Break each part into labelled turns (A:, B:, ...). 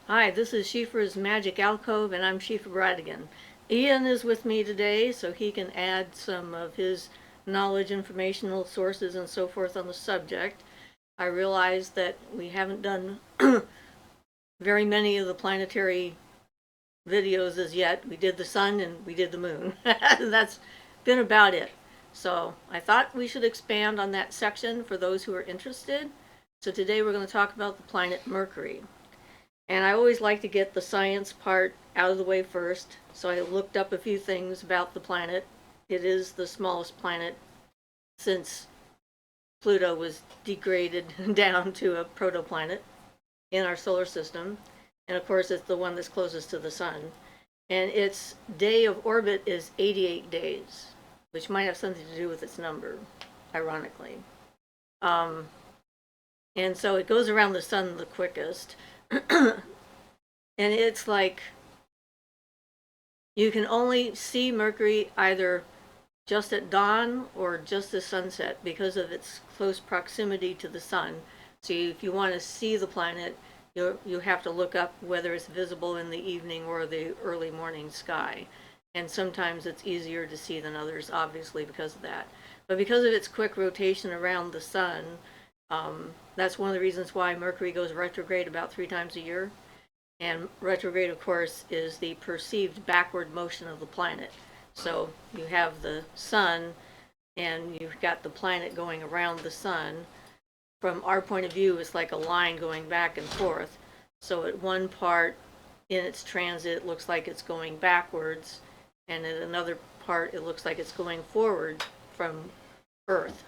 A: Hi, this is Siofra's Magic Alcove, and I'm Siofra Bradigan. Ian is with me today, so he can add some of his knowledge, informational sources, and so forth on the subject. I realize that we haven't done very many of the planetary videos as yet. We did the sun and we did the moon. That's been about it. So I thought we should expand on that section for those who are interested. So today we're going to talk about the planet Mercury. And I always like to get the science part out of the way first, so I looked up a few things about the planet. It is the smallest planet since Pluto was degraded down to a protoplanet in our solar system. And of course, it's the one that's closest to the sun. And its day of orbit is 88 days, which might have something to do with its number, ironically. Um, and so it goes around the sun the quickest. And it's like you can only see Mercury either just at dawn or just at sunset because of its close proximity to the sun. So if you want to see the planet, you have to look up whether it's visible in the evening or the early morning sky. And sometimes it's easier to see than others, obviously, because of that. But because of its quick rotation around the sun, that's one of the reasons why Mercury goes retrograde about 3 times a year. And retrograde, of course, is the perceived backward motion of the planet. So you have the sun and you've got the planet going around the sun. From our point of view, it's like a line going back and forth. So at one part in its transit, it looks like it's going backwards, and at another part, it looks like it's going forward from Earth.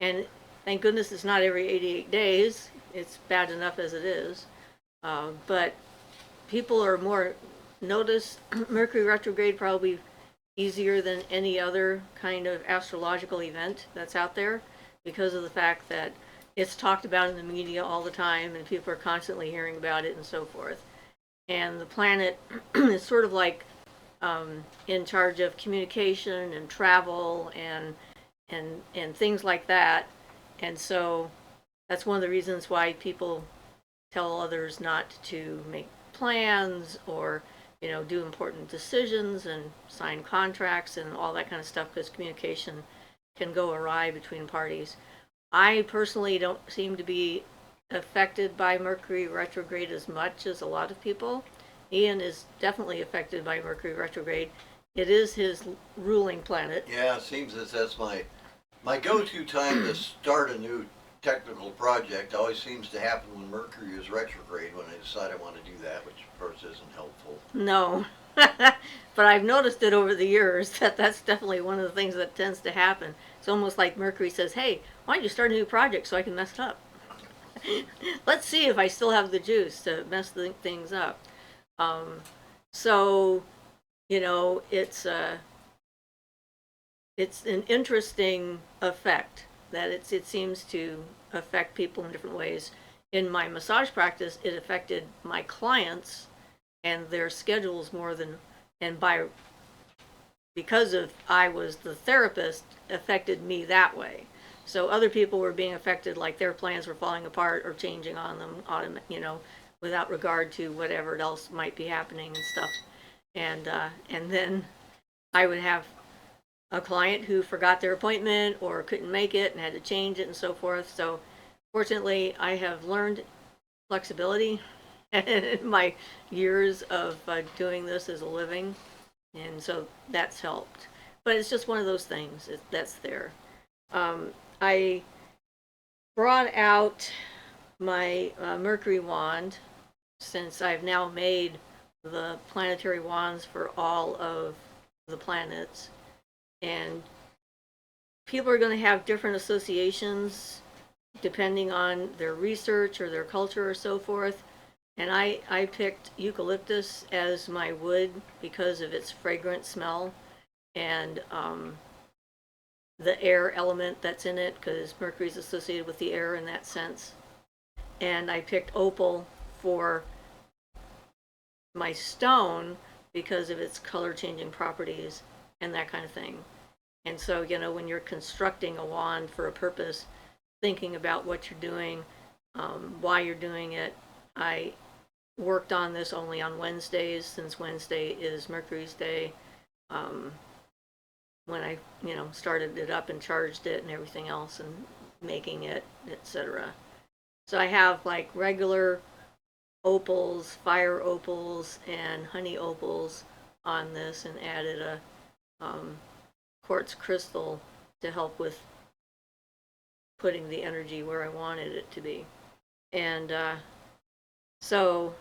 A: And thank goodness it's not every 88 days. It's bad enough as it is. But people are more notice Mercury retrograde probably easier than any other kind of astrological event that's out there because of the fact that it's talked about in the media all the time and people are constantly hearing about it and so forth. And the planet is sort of like in charge of communication and travel and things like that. And so that's one of the reasons why people tell others not to make plans or do important decisions and sign contracts and all that kind of stuff because communication can go awry between parties. I personally don't seem to be affected by Mercury retrograde as much as a lot of people. Ian is definitely affected by Mercury retrograde. It is his ruling planet.
B: Yeah, it seems as that's my go-to time to start a new technical project. Always seems to happen when Mercury is retrograde when I decide I want to do that, which of course isn't helpful.
A: No. But I've noticed it over the years that that's definitely one of the things that tends to happen. It's almost like Mercury says, hey, why don't you start a new project so I can mess it up? Let's see if I still have the juice to mess things up. So, it's an interesting effect that it seems to affect people in different ways. In my massage practice, it affected my clients and their schedules more than, and because of I was the therapist, affected me that way. So other people were being affected, like their plans were falling apart or changing on them, without regard to whatever else might be happening and stuff. And then I would have a client who forgot their appointment or couldn't make it and had to change it and so forth. So fortunately, I have learned flexibility in my years of doing this as a living, and so that's helped. But it's just one of those things that's there. I brought out my Mercury wand since I've now made the planetary wands for all of the planets, and people are going to have different associations depending on their research or their culture or so forth. And I picked eucalyptus as my wood because of its fragrant smell and the air element that's in it, because Mercury is associated with the air in that sense. And I picked opal for my stone because of its color changing properties and that kind of thing. And so, when you're constructing a wand for a purpose, thinking about what you're doing, why you're doing it, I worked on this only on Wednesdays, since Wednesday is Mercury's day. When I, started it up and charged it and everything else and making it, etc. So I have like regular opals, fire opals, and honey opals on this, and added a quartz crystal to help with putting the energy where I wanted it to be. And so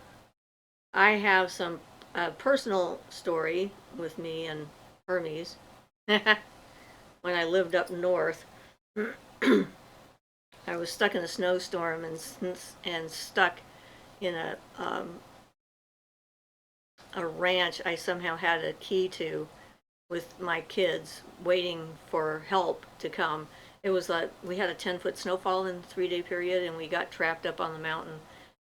A: I have some personal story with me and Hermes. When I lived up north, I was stuck in a snowstorm and stuck in a ranch I somehow had a key to with my kids, waiting for help to come. It was like we had a 10-foot snowfall in a 3-day period, and we got trapped up on the mountain.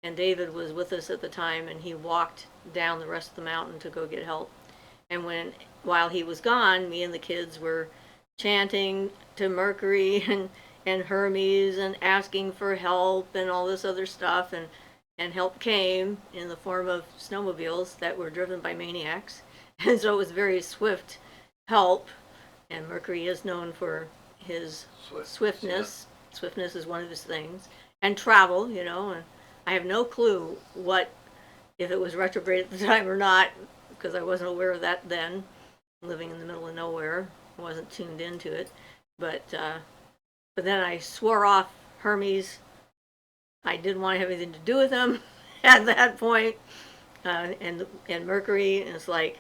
A: And David was with us at the time, and he walked down the rest of the mountain to go get help. And while he was gone, me and the kids were chanting to Mercury and Hermes and asking for help and all this other stuff, and help came in the form of snowmobiles that were driven by maniacs. And so it was very swift help, and Mercury is known for his swiftness. Yeah. Swiftness is one of his things, and travel, and I have no clue if it was retrograde at the time or not, because I wasn't aware of that then, living in the middle of nowhere. I wasn't tuned into it, but then I swore off Hermes. I didn't want to have anything to do with him at that point. And Mercury, and it's like,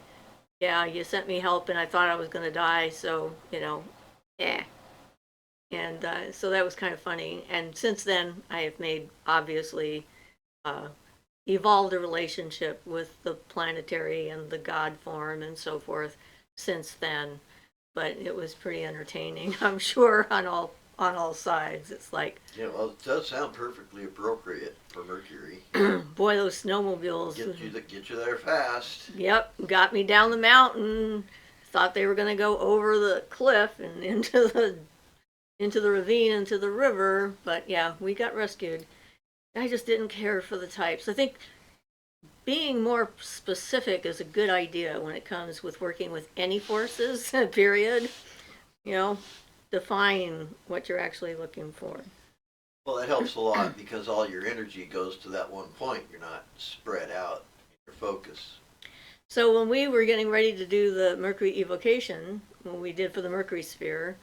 A: yeah, you sent me help, and I thought I was going to die, so, yeah. And so that was kind of funny. And since then, I have made, obviously, evolved a relationship with the planetary and the god form and so forth since then. But it was pretty entertaining, I'm sure, on all sides. It's like,
B: yeah, well, it does sound perfectly appropriate for Mercury.
A: Boy, those snowmobiles
B: get you there fast.
A: Yep, got me down the mountain. Thought they were going to go over the cliff and into the ravine, into the river, but yeah, we got rescued. I just didn't care for the types. I think being more specific is a good idea when it comes with working with any forces, period. Define what you're actually looking for.
B: Well, that helps a lot because all your energy goes to that one point. You're not spread out in your focus.
A: So when we were getting ready to do the Mercury Evocation, when we did for the Mercury sphere,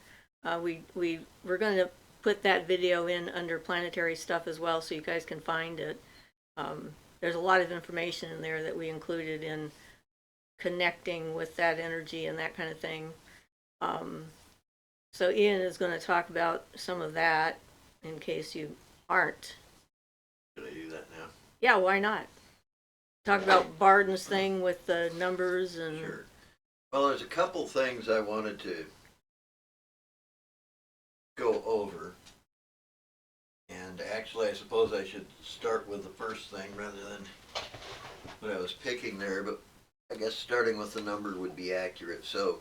A: we were going to put that video in under planetary stuff as well, so you guys can find it. There's a lot of information in there that we included in connecting with that energy and that kind of thing. So Ian is going to talk about some of that in case you aren't.
B: Should I do that now?
A: Yeah, why not? Talk about Bardon's thing with the numbers and...
B: Sure. Well, there's a couple things I wanted to go over. And actually, I suppose I should start with the first thing rather than what I was picking there. But I guess starting with the number would be accurate. So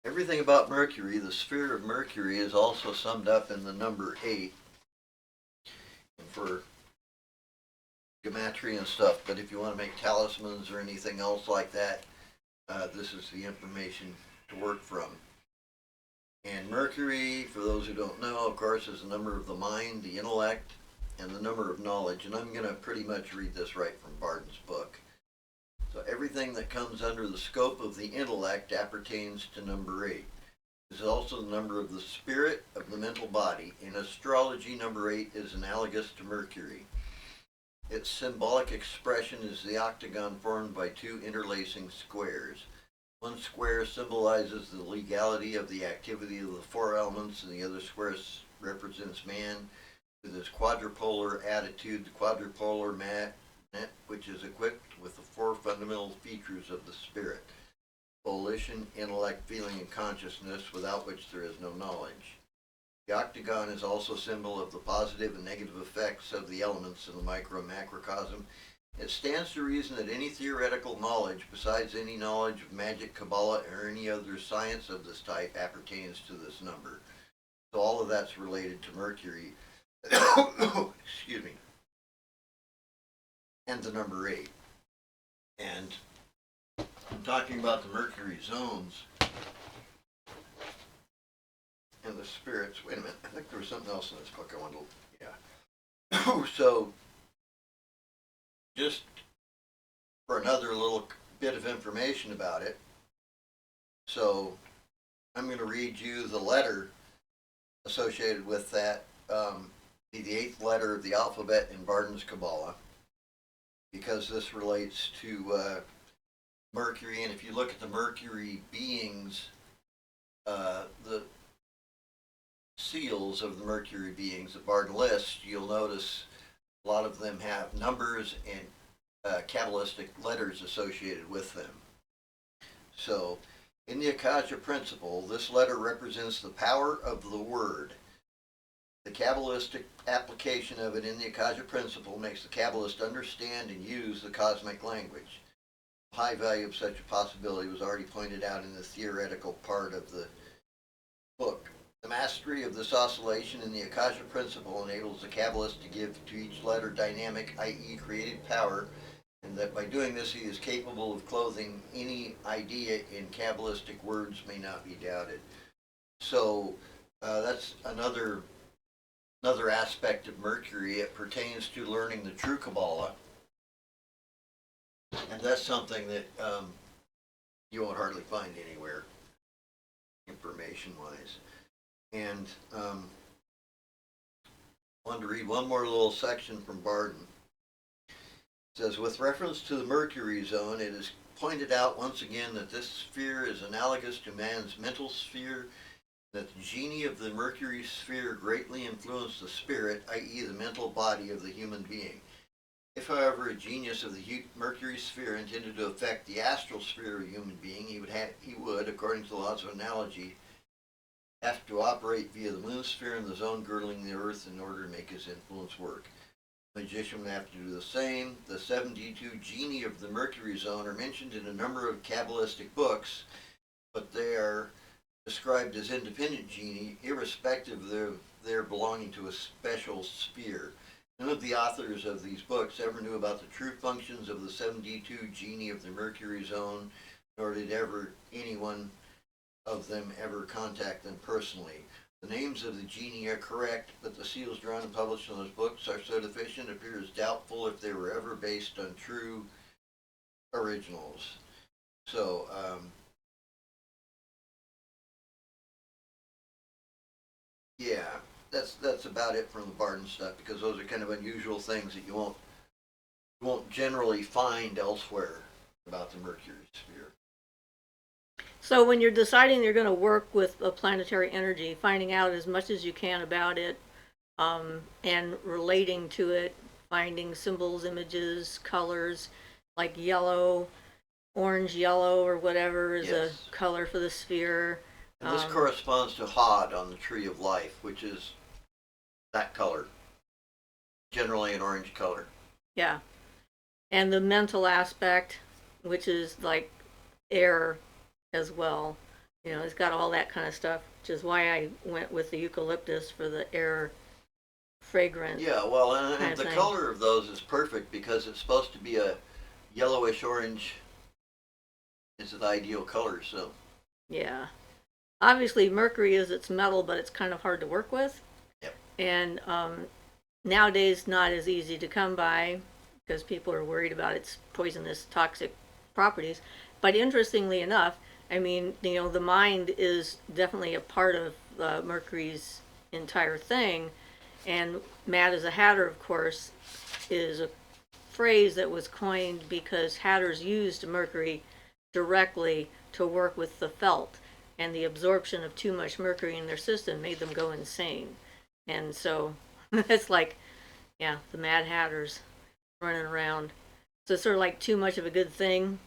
B: everything about Mercury, the sphere of Mercury, is also summed up in the number 8. And for gematria and stuff, but if you want to make talismans or anything else like that, this is the information to work from. And Mercury, for those who don't know, of course, is the number of the mind, the intellect, and the number of knowledge. And I'm going to pretty much read this right from Bardon's book. So everything that comes under the scope of the intellect appertains to number 8. This is also the number of the spirit of the mental body. In astrology, number 8 is analogous to Mercury. Its symbolic expression is the octagon formed by 2 interlacing squares. One square symbolizes the legality of the activity of the 4 elements, and the other square represents man with his quadrupolar attitude, the quadrupolar magnet, which is equipped with the 4 fundamental features of the spirit: volition, intellect, feeling, and consciousness, without which there is no knowledge. The octagon is also a symbol of the positive and negative effects of the elements in the micro and macrocosm. It stands to reason that any theoretical knowledge, besides any knowledge of magic, Kabbalah, or any other science of this type, appertains to this number. So all of that's related to Mercury. Excuse me. and the number 8. And I'm talking about the Mercury zones and the spirits. Wait a minute, I think there was something else in this book I wanted to, yeah. So, just for another little bit of information about it, so I'm going to read you the letter associated with that, the 8th letter of the alphabet in Bardon's Kabbalah, because this relates to Mercury, and if you look at the Mercury beings, the seals of the Mercury beings that Bardon lists, you'll notice a lot of them have numbers and Kabbalistic letters associated with them. So, in the Akasha principle, this letter represents the power of the word. The Kabbalistic application of it in the Akasha principle makes the Kabbalist understand and use the cosmic language. The high value of such a possibility was already pointed out in the theoretical part of the book. The mastery of this oscillation in the Akasha principle enables the Kabbalist to give to each letter dynamic, i.e. creative power, and that by doing this he is capable of clothing any idea in Kabbalistic words may not be doubted. So that's another aspect of Mercury. It pertains to learning the true Kabbalah, and that's something that you won't hardly find anywhere, information-wise. And I wanted to read one more little section from Bardon. It says, with reference to the Mercury zone, it is pointed out once again that this sphere is analogous to man's mental sphere, that the genie of the Mercury sphere greatly influenced the spirit, i.e. the mental body of the human being. If, however, a genius of the Mercury sphere intended to affect the astral sphere of a human being, he would, according to the laws of analogy, have to operate via the moon sphere and the zone girdling the earth in order to make his influence work. The magician would have to do the same. The 72 genii of the Mercury zone are mentioned in a number of Kabbalistic books, but they are described as independent genii, irrespective of their belonging to a special sphere. None of the authors of these books ever knew about the true functions of the 72 genii of the Mercury zone, nor did anyone of them ever contact them personally. The names of the genii are correct, but the seals drawn and published in those books are so deficient it appears doubtful if they were ever based on true originals. So, yeah, that's about it from the Bardon stuff, because those are kind of unusual things that you won't generally find elsewhere about the Mercury sphere.
A: So when you're deciding you're going to work with a planetary energy, finding out as much as you can about it, and relating to it, finding symbols, images, colors, like yellow, orange yellow or whatever is
B: Yes.
A: a color for the sphere.
B: And this corresponds to Hod on the Tree of Life, which is that color, generally an orange color.
A: Yeah. And the mental aspect, which is like air as well. You know, it's got all that kind of stuff, which is why I went with the eucalyptus for the air fragrance.
B: Yeah, well,
A: kind
B: and
A: of
B: the
A: thing.
B: color of those is perfect because it's supposed to be a yellowish orange. Is the ideal color, so.
A: Yeah. Obviously, mercury is its metal, but it's kind of hard to work with.
B: Yep.
A: And nowadays, not as easy to come by because people are worried about its poisonous, toxic properties. But interestingly enough, I mean, you know, the mind is definitely a part of Mercury's entire thing. And Mad as a Hatter, of course, is a phrase that was coined because hatters used mercury directly to work with the felt, and the absorption of too much mercury in their system made them go insane. And so it's like, yeah, the Mad Hatters running around. So it's sort of like too much of a good thing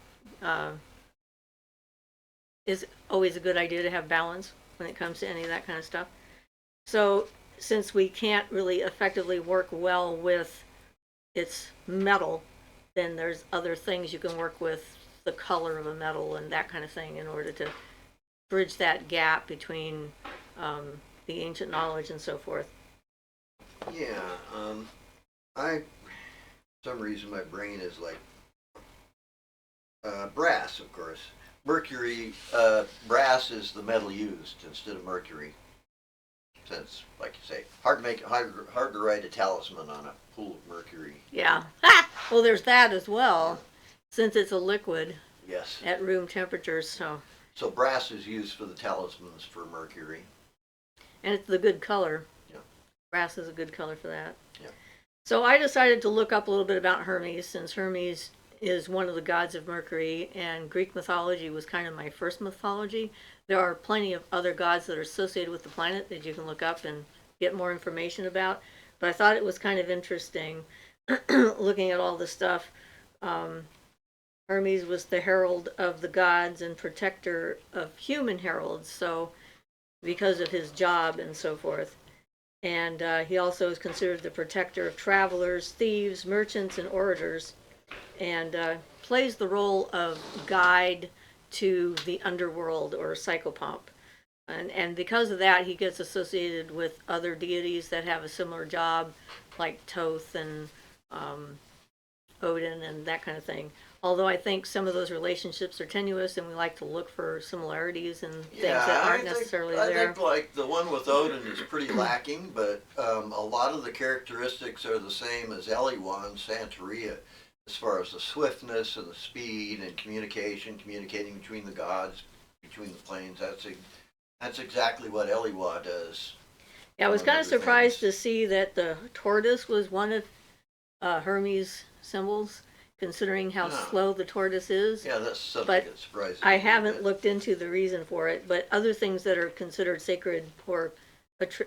A: is always a good idea to have balance when it comes to any of that kind of stuff. So since we can't really effectively work well with its metal, then there's other things you can work with, the color of a metal and that kind of thing, in order to bridge that gap between the ancient knowledge and so forth.
B: Yeah, I For some reason my brain is like brass, of course. Mercury, brass is the metal used instead of mercury. Since, like you say, hard to write a talisman on a pool of mercury.
A: Yeah. Well, there's that as well, since it's a liquid.
B: Yes.
A: At room temperatures, so.
B: So brass is used for the talismans for mercury.
A: And it's the good color.
B: Yeah.
A: Brass is a good color for that.
B: Yeah.
A: So I decided to look up a little bit about Hermes, since Hermes is one of the gods of Mercury, and Greek mythology was kind of my first mythology. There are plenty of other gods that are associated with the planet that you can look up and get more information about, but I thought it was kind of interesting looking at all the stuff. Hermes was the herald of the gods and protector of human heralds, so because of his job and so forth. And he also is considered the protector of travelers, thieves, merchants, and orators, and plays the role of guide to the underworld or psychopomp. And because of that, he gets associated with other deities that have a similar job, like Thoth and Odin and that kind of thing. Although I think some of those relationships are tenuous, and we like to look for similarities and things that aren't necessarily there.
B: I think like the one with Odin is pretty lacking, but a lot of the characteristics are the same as Eliwan, Santeria, as far as the swiftness and the speed and communicating between the gods, between the planes. That's exactly what Eliwa does.
A: Yeah, I was kind of surprised to see that the tortoise was one of Hermes' symbols, considering how slow the tortoise is.
B: Yeah, that's something that surprises me.
A: I haven't looked into the reason for it, but other things that are considered sacred or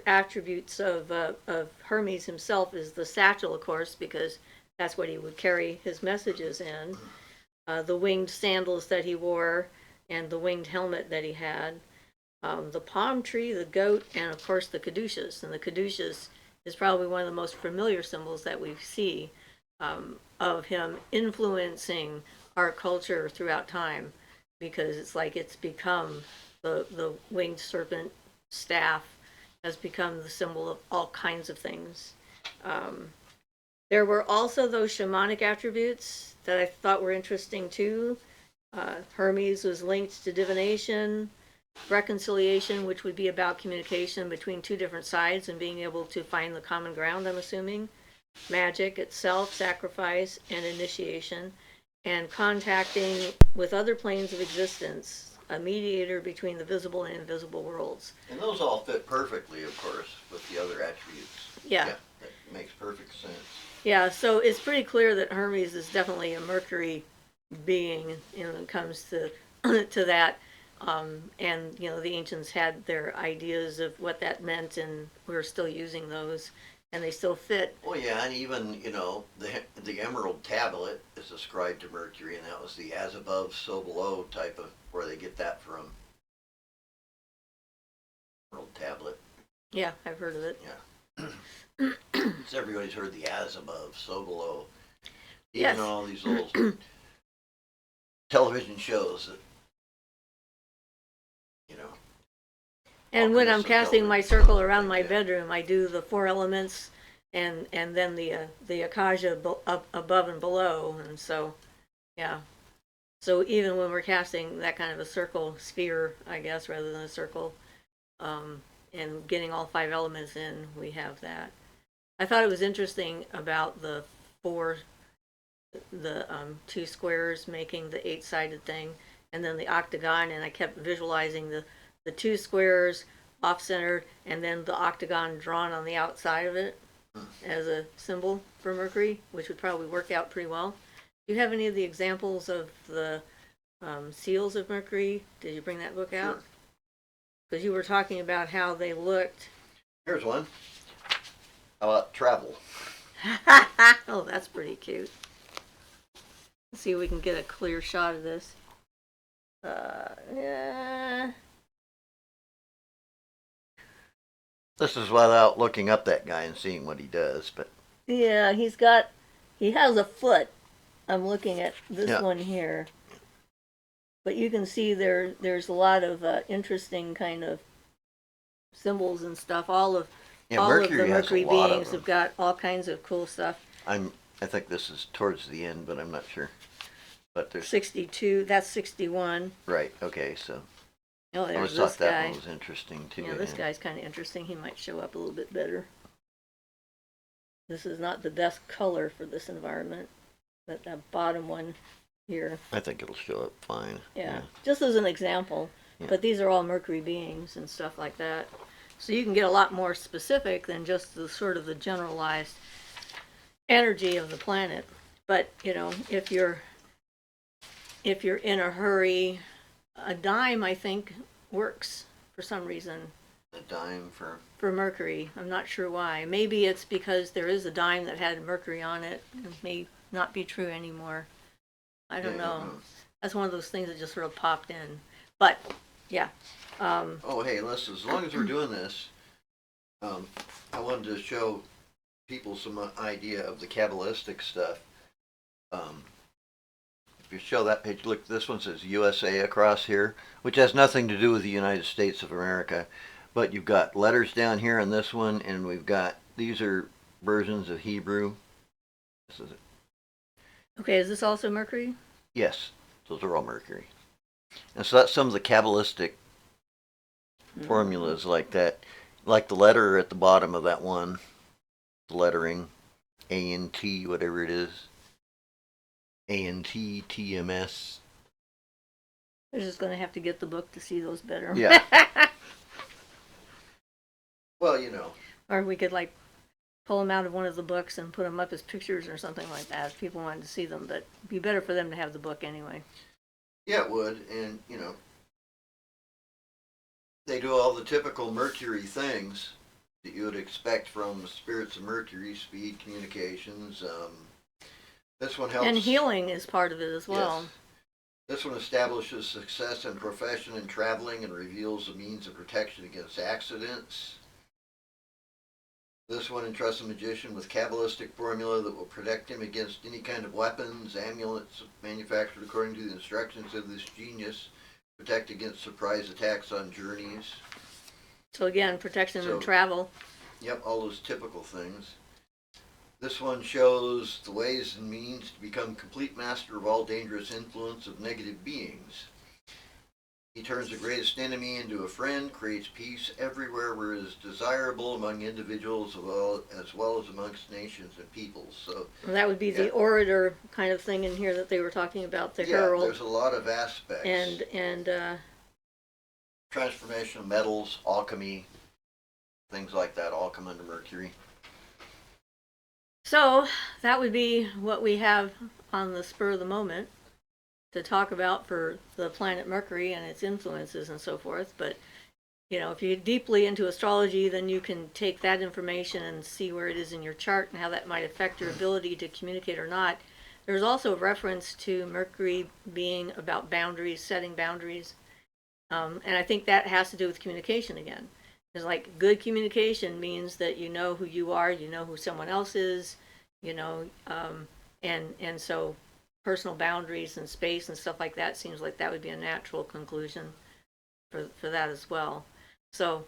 A: attributes of Hermes himself is the satchel, of course, because that's what he would carry his messages in. The winged sandals that he wore, and the winged helmet that he had. The palm tree, the goat, and of course the caduceus. And the caduceus is probably one of the most familiar symbols that we see of him influencing our culture throughout time, because it's like it's become the winged serpent staff has become the symbol of all kinds of things. There were also those shamanic attributes that I thought were interesting too. Hermes was linked to divination, reconciliation, which would be about communication between two different sides and being able to find the common ground, I'm assuming. Magic itself, sacrifice, and initiation, and contacting with other planes of existence, a mediator between the visible and invisible worlds.
B: And those all fit perfectly, of course, with the other attributes.
A: Yeah.
B: That makes perfect sense.
A: Yeah, so it's pretty clear that Hermes is definitely a Mercury being, when it comes to to that. And the ancients had their ideas of what that meant, and we're still using those, and they still fit.
B: Oh yeah, and even the emerald tablet is ascribed to Mercury, and that was the as above, so below type of where they get that from. Emerald tablet.
A: Yeah, I've heard of it.
B: Yeah. So everybody's heard the as above, so below. Even
A: Yes.
B: all these little television shows that
A: And when I'm casting my circle around my bedroom, I do the 4 elements, and then the acacia up above and below, and so, yeah. So even when we're casting that kind of a circle sphere, I guess, rather than a circle, and getting all 5 elements in, we have that. I thought it was interesting about the 2 squares making the 8-sided thing, and then the octagon, and I kept visualizing the 2 squares off-centered, and then the octagon drawn on the outside of it as a symbol for Mercury, which would probably work out pretty well. Do you have any of the examples of the seals of Mercury? Did you bring that book out?
B: Sure.
A: Because you were talking about how they looked.
B: Here's one. How about travel?
A: Oh, that's pretty cute. Let's see if we can get a clear shot of this. Yeah.
B: This is without looking up that guy and seeing what he does, but
A: Yeah, he has a foot. I'm looking at this one here. But you can see there's a lot of interesting kind of symbols and stuff. All of the Mercury beings have got all kinds of cool stuff.
B: I'm I think this is towards the end, but I'm not sure. But there's
A: 62, that's 61.
B: right. Okay, so
A: Oh,
B: I
A: there's
B: always
A: this
B: thought that
A: guy.
B: one was interesting too.
A: Yeah, this guy's kind of interesting. He might show up a little bit better. This is not the best color for this environment, but that bottom one here.
B: I think it'll show up fine.
A: Yeah, just as an example.
B: Yeah.
A: But these are all Mercury beings and stuff like that. So you can get a lot more specific than just the sort of the generalized energy of the planet. But, you know, if you're in a hurry, a dime, I think, works for some reason.
B: A dime for
A: Mercury. I'm not sure why. Maybe it's because there is a dime that had Mercury on it. It may not be true anymore. I don't know. That's one of those things that just sort of popped in. But, yeah.
B: Oh, hey, listen, as long as we're doing this, I wanted to show people some idea of the Kabbalistic stuff. If you show that page, look, this one says USA across here, which has nothing to do with the United States of America. But you've got letters down here on this one, and we've got, these are versions of Hebrew. This is it.
A: Okay, is this also Mercury?
B: Yes, those are all Mercury. And so that's some of the Kabbalistic formulas like that. Like the letter at the bottom of that one, the lettering, A-N-T, whatever it is. A-N-T, T-M-S.
A: They're just going to have to get the book to see those better.
B: Yeah. Well, you know.
A: Or we could, like, pull them out of one of the books and put them up as pictures or something like that if people wanted to see them. But it'd be better for them to have the book anyway.
B: Yeah, it would. And, you know, they do all the typical Mercury things that you would expect from spirits of Mercury, speed, communications. This one helps.
A: And healing is part of it as well.
B: Yes. This one establishes success in profession and traveling and reveals the means of protection against accidents. This one entrusts a magician with Kabbalistic formula that will protect him against any kind of weapons, amulets manufactured according to the instructions of this genius, protect against surprise attacks on journeys.
A: So again, protection and travel.
B: Yep, all those typical things. This one shows the ways and means to become complete master of all dangerous influence of negative beings. He turns the greatest enemy into a friend, creates peace everywhere where it is desirable among individuals as well as amongst nations and peoples. So
A: well, that would be the orator kind of thing in here that they were talking about, the herald.
B: There's a lot of aspects.
A: And
B: transformation of metals, alchemy, things like that all come under Mercury.
A: So that would be what we have on the spur of the moment to talk about for the planet Mercury and its influences and so forth. But, you know, if you're deeply into astrology, then you can take that information and see where it is in your chart and how that might affect your ability to communicate or not. There's also reference to Mercury being about boundaries, setting boundaries. And I think that has to do with communication again. It's like good communication means that you know who you are, you know who someone else is, you know, and so personal boundaries and space and stuff like that seems like that would be a natural conclusion for that as well. So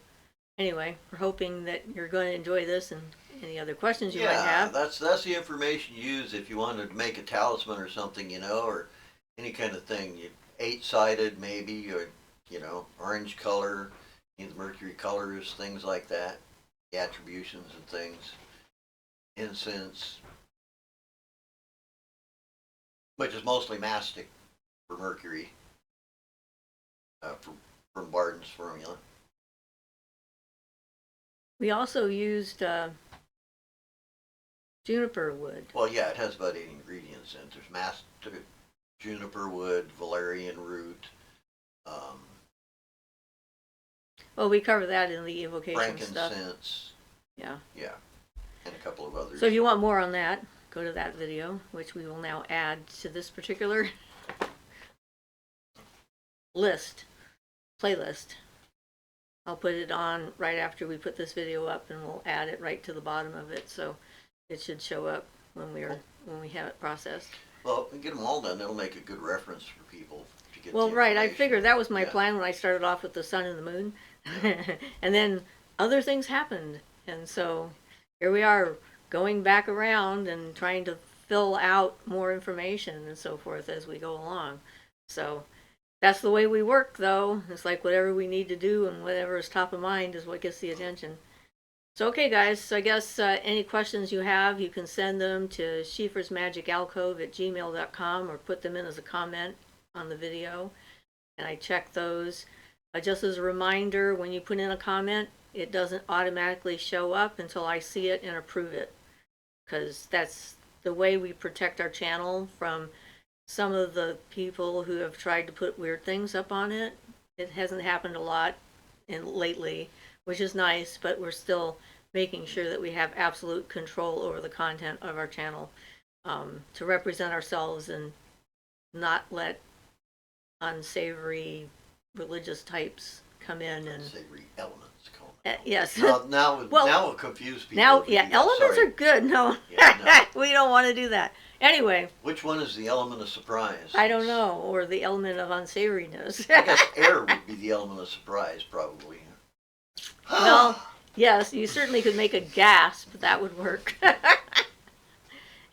A: anyway, we're hoping that you're going to enjoy this and any other questions you might have.
B: That's the information you use if you wanted to make a talisman or something, you know, or any kind of thing. 8-sided maybe, or, you know, orange color, the Mercury colors, things like that, the attributions and things, incense, which is mostly mastic for Mercury, from Bardon's formula.
A: We also used juniper wood.
B: Well, yeah, it has about 8 ingredients in it. There's mastic, juniper wood, valerian root,
A: well, we cover that in the evocation stuff.
B: frankincense.
A: Yeah.
B: Yeah, and a couple of others.
A: So if you want more on that, go to that video, which we will now add to this particular playlist. I'll put it on right after we put this video up, and we'll add it right to the bottom of it, so it should show up when we have it processed.
B: Well, we get them all done. It'll make a good reference for people to get.
A: Well, right. I figured that was my
B: Yeah.
A: plan when I started off with the sun and the moon, and then other things happened, and so here we are going back around and trying to fill out more information and so forth as we go along. So that's the way we work, though. It's like whatever we need to do and whatever is top of mind is what gets the attention. So, okay, guys, so I guess any questions you have, you can send them to siofrasmagicalcove@gmail.com or put them in as a comment on the video, and I check those. Just as a reminder, when you put in a comment, it doesn't automatically show up until I see it and approve it, because that's the way we protect our channel from some of the people who have tried to put weird things up on it. It hasn't happened a lot lately, which is nice, but we're still making sure that we have absolute control over the content of our channel, to represent ourselves and not let unsavory religious types come in and
B: Unsavory elements.
A: yes.
B: Now we'll confuse people.
A: Now, yeah, elements are good. No,
B: Yeah,
A: we don't want to do that. Anyway.
B: Which one is the element of surprise?
A: I don't know, or the element of unsavoriness.
B: I guess air would be the element of surprise, probably.
A: Well, yes, you certainly could make a gasp. That would work.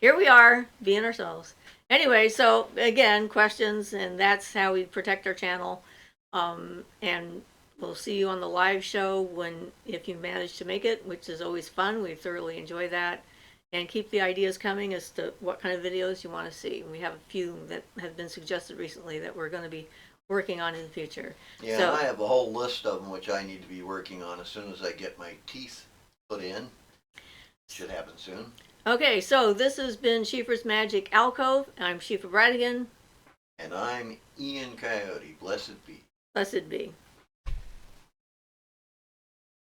A: Here we are, being ourselves. Anyway, so again, questions, and that's how we protect our channel. And we'll see you on the live show if you manage to make it, which is always fun. We thoroughly enjoy that. And keep the ideas coming as to what kind of videos you want to see. We have a few that have been suggested recently that we're going to be working on in the future.
B: Yeah,
A: so,
B: and I have a whole list of them which I need to be working on as soon as I get my teeth put in. Should happen soon.
A: Okay, so this has been Siofra's Magic Alcove. I'm Siofra Bradigan.
B: And I'm Ian Coyote. Blessed be.
A: Blessed be.